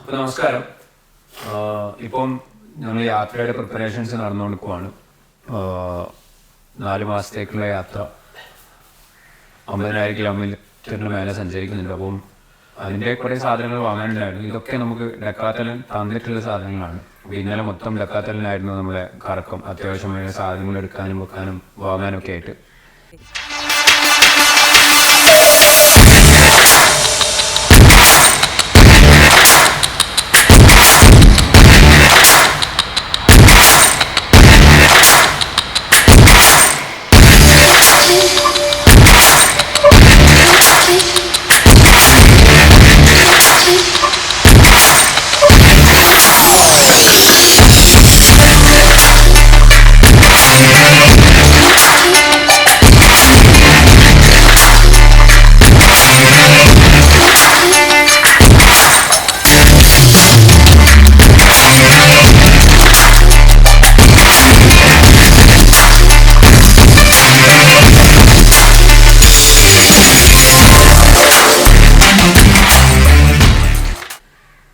അപ്പോൾ നമസ്കാരം. ഇപ്പം ഞങ്ങൾ യാത്രയുടെ പ്രിപ്പറേഷൻസ് നടന്നുകൊടുക്കുവാണ്. 4 മാസത്തേക്കുള്ള യാത്ര 50,000 കിലോമീറ്ററിന് മേലെ സഞ്ചരിക്കുന്നുണ്ട്. അപ്പം അതിൻ്റെ കുറേ സാധനങ്ങൾ വാങ്ങാനുണ്ടായിരുന്നു. ഇതൊക്കെ നമുക്ക് ഡെക്കാത്തലൻ തന്നിട്ടുള്ള സാധനങ്ങളാണ്. അപ്പോൾ ഇന്നലെ മൊത്തം ഡെക്കാത്തലനായിരുന്നു നമ്മളെ കറക്കം. അത്യാവശ്യമായ സാധനങ്ങൾ എടുക്കാനും വെക്കാനും വാങ്ങാനൊക്കെ ആയിട്ട്.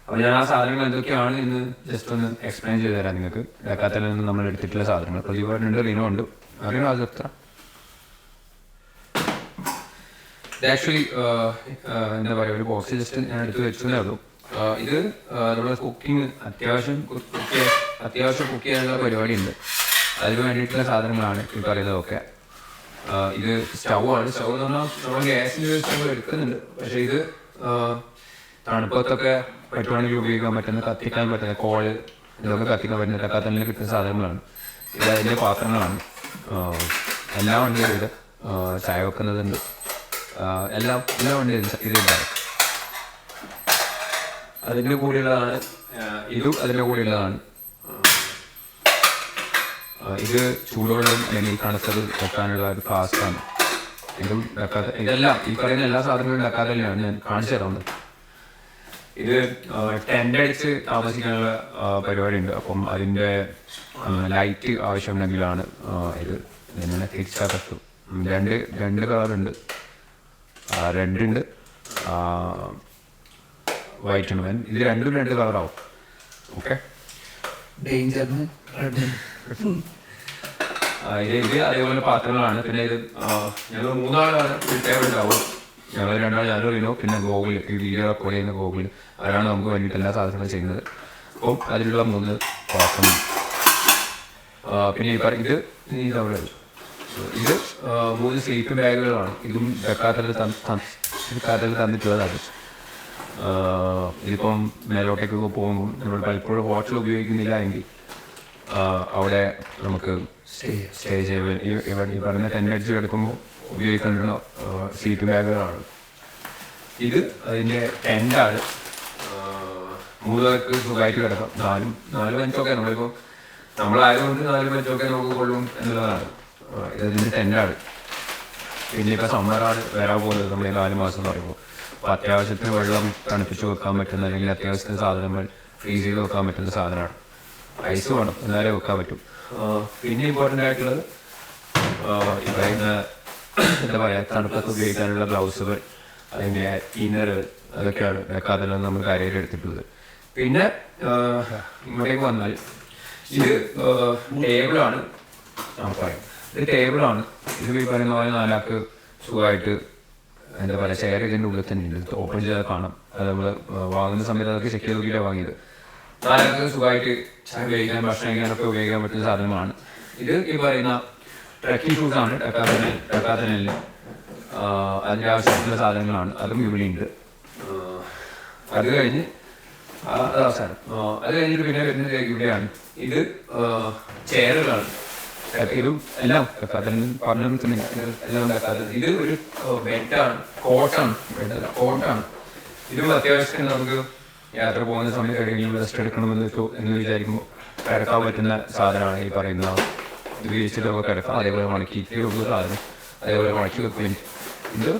അപ്പോൾ ഞാൻ ആ സാധനങ്ങൾ എന്തൊക്കെയാണ് ഇന്ന് ജസ്റ്റ് ഒന്ന് എക്സ്പ്ലെയിൻ ചെയ്ത് തരാം നിങ്ങൾക്ക്. ഡെക്കാത്തലിൽ നിന്ന് നമ്മൾ എടുത്തിട്ടുള്ള സാധനങ്ങൾ പ്രതിപാടുണ്ട്, റീനോ ഉണ്ട്. റീനോ അത് എത്ര ആക്ച്വലി എന്താ പറയുക, ഒരു ബോക്സ് ജസ്റ്റ് ഞാൻ എടുത്ത് വെച്ചതേ ഉള്ളൂ. ഇത് നമ്മുടെ കുക്കിംഗ് അത്യാവശ്യം കുക്ക് ചെയ്യാനുള്ള പരിപാടിയുണ്ട്. അതിന് വേണ്ടിയിട്ടുള്ള സാധനങ്ങളാണ് ഈ പറയുന്നതൊക്കെ. ഇത് സ്റ്റൗവാണ്. സ്റ്റൗ എന്ന് പറഞ്ഞാൽ നമ്മൾ ഗ്യാസിൻ്റെ സ്റ്റൗ എടുക്കുന്നുണ്ട്. പക്ഷേ ഇത് തണുപ്പത്തൊക്കെ പറ്റുവാണെങ്കിൽ ഉപയോഗിക്കാൻ പറ്റുന്ന, കത്തിക്കാൻ പറ്റുന്ന കോള് ഇതൊക്കെ കത്തിക്കാൻ പറ്റുന്ന ഡെക്കാത്തലിൽ കിട്ടുന്ന സാധനങ്ങളാണ്. ഇത് അതിൻ്റെ പാത്രങ്ങളാണ്. എല്ലാം ഉണ്ട്. ഇത് ചായ വെക്കുന്നതുണ്ട്. എല്ലാം ഉണ്ട്. ഇതുണ്ടാവും. അതിൻ്റെ കൂടെയുള്ളതാണ് ഇതും. അതിൻ്റെ കൂടെയുള്ളതാണ് ഇത്. ചൂടുവെള്ളം അല്ലെങ്കിൽ തണുത്തത് വെക്കാനുള്ള ഒരു ഫ്ലാസ്കാണ്. ഇതെല്ലാം ഈ പറയുന്ന എല്ലാ സാധനങ്ങളും ഡെക്കാത്തലിലാണ്. ഞാൻ കാണിച്ചു തരാറുണ്ട്. ഇത് ടെൻ്റ് അടിച്ച് താമസിക്കാനുള്ള പരിപാടിയുണ്ട്. അപ്പം അതിൻ്റെ ലൈറ്റ് ആവശ്യമുണ്ടെങ്കിലാണ് ഇത്. ഇങ്ങനെ തിരിച്ചാൽ പറ്റും. രണ്ട് കളറുണ്ട്. റെഡ് ഉണ്ട്, വൈറ്റ് ഉണ്ട്. ഇത് രണ്ടും 2 കളറാവും. ഓക്കെ. ഡേഞ്ചറിന് ഇത് അതേപോലെ പാത്രങ്ങളാണ്. പിന്നെ ഇത് ഞങ്ങൾ 3 ആളാണ് ടേബിൾ ഉണ്ടാവും. ഞങ്ങൾ 2 ആൾ, ഞാനും റീനോ, പിന്നെ ഗോകുൽ, ഈ വീഡിയോ റെക്കോർഡ് ചെയ്യുന്ന ഗോകുൽ. അവരാണ് നമുക്ക് വേണ്ടിയിട്ട് എല്ലാ സാധനങ്ങളും ചെയ്യുന്നത്. അപ്പം അതിലുള്ള 3 പാത്രം. പിന്നെ ഇത് ഇതവിടെ ഇത് 3 സ്ലീപ്പിംഗ് ബാഗുകളാണ്. ഇതും ഡെക്കാത്തലിൽ തന്നിട്ടുള്ളതാണ്. ഇതിപ്പം മേലോട്ടേക്കൊക്കെ പോകുമ്പോൾ നമ്മൾ പലപ്പോഴും ഹോട്ടൽ ഉപയോഗിക്കുന്നില്ല എങ്കിൽ അവിടെ നമുക്ക് സ്റ്റേ ചെയ്യുക. ഈ പറഞ്ഞ ടെൻ്റ് അടിച്ച് കിടക്കുമ്പോൾ ഉപയോഗിക്കേണ്ട സ്ലീപ്പിംഗ് ബാഗുകളാണ്. ഇത് അതിൻ്റെ ടെൻ്റാണ്. 3 പേർക്ക് സുഖമായിട്ട് കിടക്കാം. 4 ബെഞ്ചൊക്കെ നമ്മളിപ്പോൾ നമ്മളായതുകൊണ്ട് 4 ബെഞ്ചൊക്കെ നമുക്ക് കൊള്ളും എന്നുള്ളതാണ്. ഇതിൻ്റെ ടെൻ്റാണ്. പിന്നെ ഇപ്പോൾ സമ്മറാണ് വരാൻ പോകുന്നത്. നമ്മൾ 4 മാസം എന്ന് പറയുമ്പോൾ അപ്പോൾ അത്യാവശ്യത്തിന് വെള്ളം തണുപ്പിച്ച് വെക്കാൻ പറ്റുന്ന, അല്ലെങ്കിൽ അത്യാവശ്യത്തിന് സാധനങ്ങൾ ഫ്രീസ് ചെയ്ത് വെക്കാൻ പറ്റുന്ന സാധനമാണ്. ഐസ് വേണം, എന്നാലേ വെക്കാൻ പറ്റും. പിന്നെ ഇമ്പോർട്ടൻ്റ് ആയിട്ടുള്ളത് ഈ പറയുന്ന എന്താ പറയുക, തണുപ്പത്ത് ഉപയോഗിക്കാനുള്ള ഗ്ലൗസുകൾ, അതിൻ്റെ ഇന്നറുകൾ, അതൊക്കെയാണ് ഡെക്കാത്തലിൽ നമ്മൾ കാര്യമായിട്ട് എടുത്തിട്ടുള്ളത്. പിന്നെ ഇങ്ങോട്ടേക്ക് വന്നാൽ ഇത് ടേബിളാണ്. പറയാം, ഇത് ടേബിളാണ്. ഇത് ഈ പറയുന്ന പോലെ 4 ആൾക്ക് സുഖമായിട്ട് എന്താ പറയുക, ഷെയർ ഇതിൻ്റെ ഉള്ളിൽ തന്നെ ഉണ്ട്. ഓപ്പൺ ചെയ്താൽ കാണാം. അത് നമ്മൾ വാങ്ങുന്ന സമയത്ത് അതൊക്കെ ചെക്ക് ചെയ്ത് നോക്കിയിട്ടാണ് വാങ്ങിയത്. 4 ആൾക്ക് സുഖമായിട്ട് ചായ ഉപയോഗിക്കാൻ, ഭക്ഷണം കഴിക്കാനൊക്കെ ഉപയോഗിക്കാൻ പറ്റുന്ന സാധനമാണ്. ഇത് ഈ പറയുന്ന ട്രക്കിംഗ് ഷൂസാണ് ഡെക്കാത്തലിൽ. അതിൻ്റെ ആവശ്യത്തിലുള്ള സാധനങ്ങളാണ്. അതും ഇവിടെ ഉണ്ട്. അത് കഴിഞ്ഞ് അവസാനം അത് കഴിഞ്ഞിട്ട് പിന്നെ വരുന്നത് ഇവിടെയാണ്. ഇത് ചെയറുകളാണ്. ഇതും എല്ലാം ഡെക്കാത്തലിൽ എല്ലാം ഡെക്കാത്തലിൽ. ഇത് ഒരു ബെഡാണ്, കോട്ടാണ്. ഇതും അത്യാവശ്യത്തിന് നമുക്ക് യാത്ര പോകുന്ന സമയത്ത് എവിടെയെങ്കിലും റെസ്റ്റ് എടുക്കണമെന്ന് വിചാരിക്കുമ്പോൾ കിടക്കാൻ പറ്റുന്ന സാധനമാണ് ഈ പറയുന്ന. ഇത് വീഴ്ചയിലൊക്കെ കിടക്കാം. അതേപോലെ മണക്കിയിട്ടുള്ള സാധനം അതേപോലെ മണക്കി വെക്കുകയും. ഇത്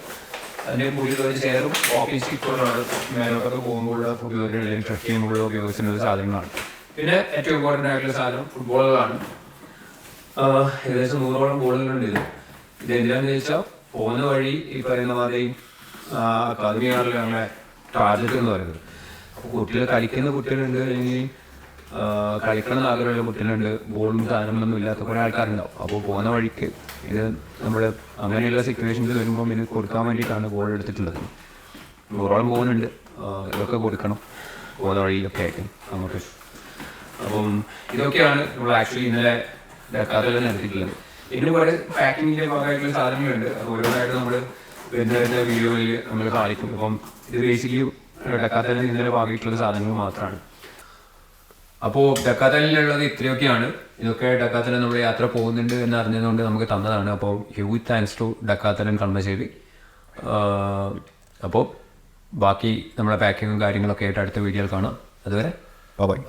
അതിൻ്റെ മുകളിൽ ചെയറും ഓഫീസ് സ്റ്റിക്കറാണ്. മേലോട്ടൊക്കെ പോകുമ്പോഴുള്ള ഉപയോഗിക്കുന്ന, ട്രക്ക് ചെയ്യുമ്പോഴുള്ള ഉപയോഗിക്കുന്ന സാധനങ്ങളാണ്. പിന്നെ ഏറ്റവും ഇമ്പോർട്ടൻ്റ് ആയിട്ടുള്ള സാധനം ഫുട്ബോളുകളാണ്. ഏകദേശം 100ഓളം ബോളുകളുണ്ട്. ഇതെന്തിനാന്ന് ചോദിച്ചാൽ പോകുന്ന വഴി ഈ പറയുന്ന മാതിരി അക്കാദമിയാണല്ലോ ഞങ്ങളെ ടാർജറ്റ് എന്ന് പറയുന്നത്. കുട്ടികൾ കളിക്കുന്ന കുട്ടികളുണ്ട്, അല്ലെങ്കിൽ കളിക്കണം എന്ന് ആഗ്രഹമുള്ള കുട്ടികളുണ്ട്, ബോളും സാധനങ്ങളൊന്നും ഇല്ലാത്ത കുറേ ആൾക്കാരുണ്ടാവും. അപ്പോൾ പോകുന്ന വഴിക്ക് ഇത് നമ്മൾ അങ്ങനെയുള്ള സിറ്റുവേഷൻസ് വരുമ്പം ഇത് കൊടുക്കാൻ വേണ്ടിയിട്ടാണ് ബോൾ എടുത്തിട്ടുള്ളത്. 100ഓളം പോകുന്നുണ്ട്, ഇതൊക്കെ കൊടുക്കണം പോകുന്ന വഴിയിലൊക്കെ ആയിട്ട് അങ്ങോട്ട്. അപ്പം ഇതൊക്കെയാണ് നമ്മൾ ആക്ച്വലി ഇന്നലെ ഡക്കാത്തൽ നടത്തിയിട്ടുള്ളത്. ഇതിന് കുറേ പാക്കിങ്ങിൻ്റെ ഭാഗമായിട്ടുള്ള സാധനങ്ങളുണ്ട്. അത് ഓരോന്നായിട്ട് നമ്മൾ വരുന്ന വീഡിയോയിൽ നമ്മൾ കാണിക്കും. അപ്പം ഇത് ബേസിക്കലി ഡക്കാത്തലിൽ ഇന്നലെ ഭാഗമായിട്ടുള്ള സാധനങ്ങൾ മാത്രമാണ്. അപ്പോൾ ഡക്കാത്തലിനുള്ളത് ഇത്രയൊക്കെയാണ്. ഇതൊക്കെ ഡക്കാത്തലൻ നമ്മൾ യാത്ര പോകുന്നുണ്ട് എന്ന് അറിഞ്ഞതുകൊണ്ട് നമുക്ക് തന്നതാണ്. അപ്പോൾ ഹ്യൂജ് താങ്ക്സ് ടു ഡക്കാത്തലൻ കളമശ്ശേരി. അപ്പോൾ ബാക്കി നമ്മുടെ പാക്കിങ്ങും കാര്യങ്ങളൊക്കെ ആയിട്ട് അടുത്ത വീഡിയോയിൽ കാണാം. അതുവരെ ബൈ.